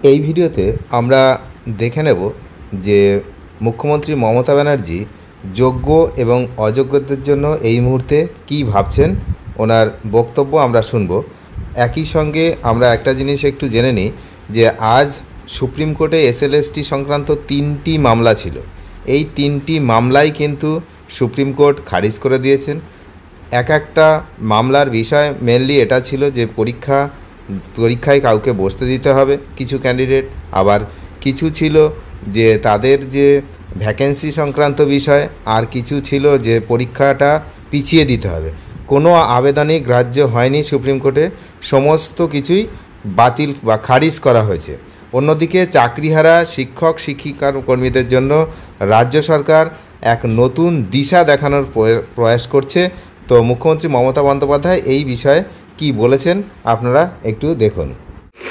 এই ভিডিওতে আমরা দেখে নেব যে মুখ্যমন্ত্রী মমতা ব্যানার্জি যোগ্য এবং অযোগ্যদের জন্য এই মুহূর্তে কী ভাবছেন, ওনার বক্তব্য আমরা শুনব। একই সঙ্গে আমরা একটা জিনিস একটু জেনে নিই যে আজ সুপ্রিম কোর্টে এসএলএসটি সংক্রান্ত 3টি মামলা ছিল। এই 3টি মামলাই কিন্তু সুপ্রিম কোর্ট খারিজ করে দিয়েছেন। একটা মামলার বিষয় মেনলি এটা ছিল যে পরীক্ষায় কাউকে বসতে দিতে হবে কিছু ক্যান্ডিডেট, আবার কিছু ছিল যে তাদের যে ভ্যাকেন্সি সংক্রান্ত বিষয়, আর কিছু ছিল যে পরীক্ষাটা পিছিয়ে দিতে হবে। কোনো আবেদনই গ্রাহ্য হয়নি সুপ্রিম কোর্টে, সমস্ত কিছুই বাতিল বা খারিজ করা হয়েছে। অন্যদিকে চাকরিহারা শিক্ষক শিক্ষিকা কর্মীদের জন্য রাজ্য সরকার এক নতুন দিশা দেখানোর প্রয়াস করছে। তো মুখ্যমন্ত্রী মমতা বন্দ্যোপাধ্যায় এই বিষয়ে কি বলেছেন আপনারা একটু দেখুন।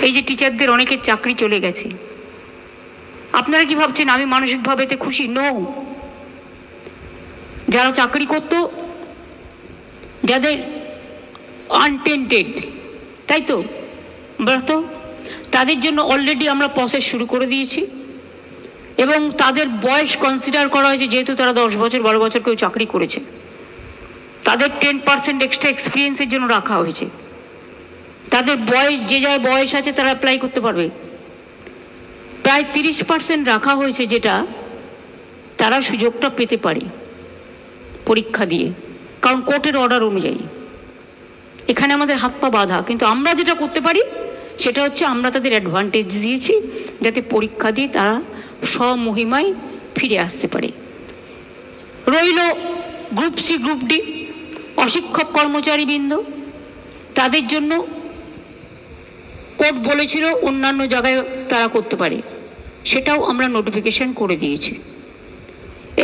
এই যে টিচারদের অনেকের চাকরি চলে গেছে, আপনারা কি ভাবছেন আমি মানসিকভাবে এতে খুশি? নো। যারা চাকরি করত, যাদের আনটেন্টেড, তাই তো তো তাদের জন্য অলরেডি আমরা প্রসেস শুরু করে দিয়েছি এবং তাদের বয়স কনসিডার করা হয়েছে। যেহেতু তারা 10 বছর 12 বছর কেউ চাকরি করেছে, তাদের 10% এক্সট্রা এক্সপিরিয়েন্সের জন্য রাখা হয়েছে। তাদের বয়স, যে যার বয়স আছে তারা অ্যাপ্লাই করতে পারবে। প্রায় 30% রাখা হয়েছে, যেটা তারা সুযোগটা পেতে পারে পরীক্ষা দিয়ে, কারণ কোর্টের অর্ডার অনুযায়ী। এখানে আমাদের হাত পা বাঁধা, কিন্তু আমরা যেটা করতে পারি সেটা হচ্ছে আমরা তাদের অ্যাডভান্টেজ দিয়েছি যাতে পরীক্ষা দিয়ে তারা স্বমহিমায় ফিরে আসতে পারে। রইল গ্রুপ সি, গ্রুপ ডি, অশিক্ষক কর্মচারীবৃন্দ, তাদের জন্য কোর্ট বলেছিল অন্যান্য জায়গায় তারা করতে পারে, সেটাও আমরা নোটিফিকেশন করে দিয়েছি।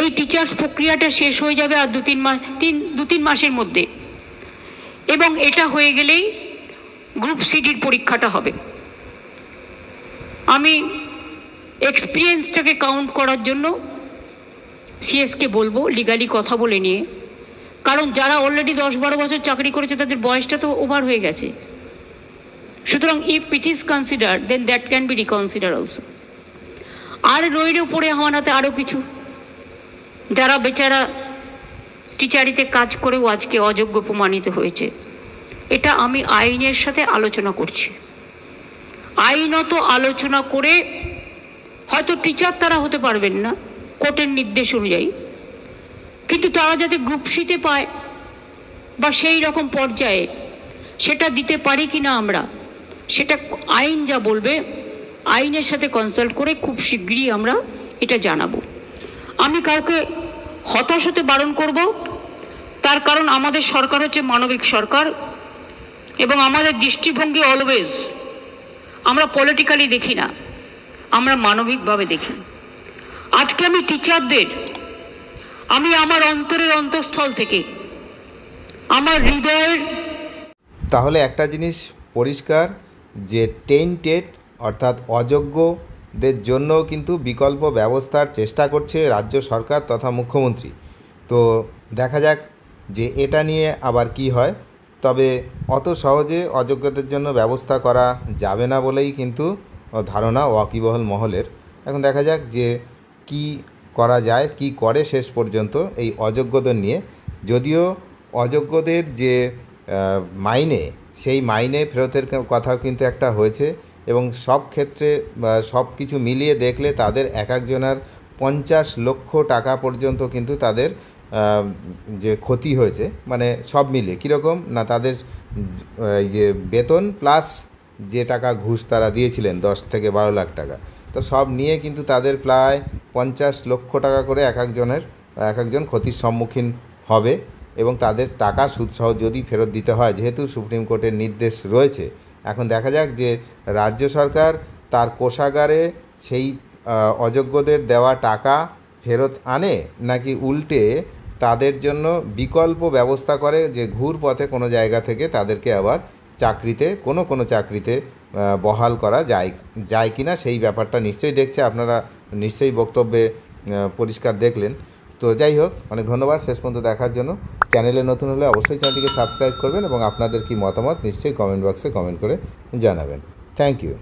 এই টিচার্স প্রক্রিয়াটা শেষ হয়ে যাবে আর 2-3 মাসের মধ্যে, এবং এটা হয়ে গেলেই গ্রুপ সিডির পরীক্ষাটা হবে। আমি এক্সপিরিয়েন্সটাকে কাউন্ট করার জন্য সিএসকে বলবো লিগালি কথা বলে নিয়ে, কারণ যারা অলরেডি 10-12 বছর চাকরি করেছে তাদের বয়সটা তো ওভার হয়ে গেছে। সুতরাং if it is considered then that can be reconsider also. আর রইল পড়ে আমার হাতে আরও কিছু, যারা বেচারা টিচারিতে কাজ করেও আজকে অযোগ্য প্রমাণিত হয়েছে। এটা আমি আইনের সাথে আলোচনা করছি, আইনত আলোচনা করে হয়তো টিচার তারা হতে পারবেন না কোর্টের নির্দেশ অনুযায়ী, কিন্তু তারা যাতে গ্রুপ সিতে পায় বা সেই রকম পর্যায়ে সেটা দিতে পারি কিনা আমরা, সেটা আইন যা বলবে আইনের সাথে কনসাল্ট করে খুব শীঘ্রই আমরা এটা জানাবো। আমি কাউকে হতাশ হতে বারণ করব, তার কারণ আমাদের সরকার হচ্ছে মানবিক সরকার এবং আমাদের দৃষ্টিভঙ্গি অলওয়েজ আমরা পলিটিক্যালি দেখি না, আমরা মানবিকভাবে দেখি। আজকে আমি টিচারদের, আমি আমার অন্তরের অন্তঃস্থল থেকে, আমার হৃদয়ের। তাহলে একটা জিনিস পরিষ্কার যে টেন্টেড অর্থাৎ অযোগ্যদের জন্য কিন্তু বিকল্প ব্যবস্থার চেষ্টা করছে রাজ্য সরকার তথা মুখ্যমন্ত্রী। তো দেখা যাক যে এটা নিয়ে আবার কি হয়। তবে অত সহজে অযোগ্যদের জন্য ব্যবস্থা করা যাবে না বলেই কিন্তু ধারণা ওয়াকিবহাল মহলের। এখন দেখা যাক যে কি করা যায়, কি করে শেষ পর্যন্ত এই অযোগ্যদের নিয়ে। যদিও অযোগ্যদের যে মাইনে, সেই মাইনে ফেরতের কথাও কিন্তু একটা হয়েছে, এবং সব ক্ষেত্রে সব কিছু মিলিয়ে দেখলে তাদের এক একজনের 50 লক্ষ টাকা পর্যন্ত কিন্তু তাদের যে ক্ষতি হয়েছে। মানে সব মিলিয়ে কীরকম না, তাদের এই যে বেতন প্লাস যে টাকা ঘুষ তারা দিয়েছিলেন 10 থেকে 12 লাখ টাকা, তো সব নিয়ে কিন্তু তাদের প্রায় 50 লক্ষ টাকা করে এক একজন ক্ষতির সম্মুখীন হবে, এবং তাদের টাকা সুদসহ যদি ফেরত দিতে হয়, যেহেতু সুপ্রিম কোর্টের নির্দেশ রয়েছে। এখন দেখা যাক যে রাজ্য সরকার তার কোষাগারে সেই অযোগ্যদের দেওয়া টাকা ফেরত আনে, নাকি উল্টে তাদের জন্য বিকল্প ব্যবস্থা করে যে ঘুর পথে কোনো জায়গা থেকে তাদেরকে আবার চাকরিতে কোনো চাকরিতে বহাল করা যায় কিনা, সেই ব্যাপারটা নিশ্চয়ই দেখছে। আপনারা নিশ্চয়ই বক্তব্যে পরিষ্কার দেখলেন। তো যাই হোক, অনেক ধন্যবাদ শেষ পর্যন্ত দেখার জন্য। চ্যানেলে নতুন হলে অবশ্যই চ্যানেলটিকে সাবস্ক্রাইব করবেন এবং আপনাদের কি মতামত নিশ্চয়ই কমেন্ট বক্সে কমেন্ট করে জানাবেন। Thank you.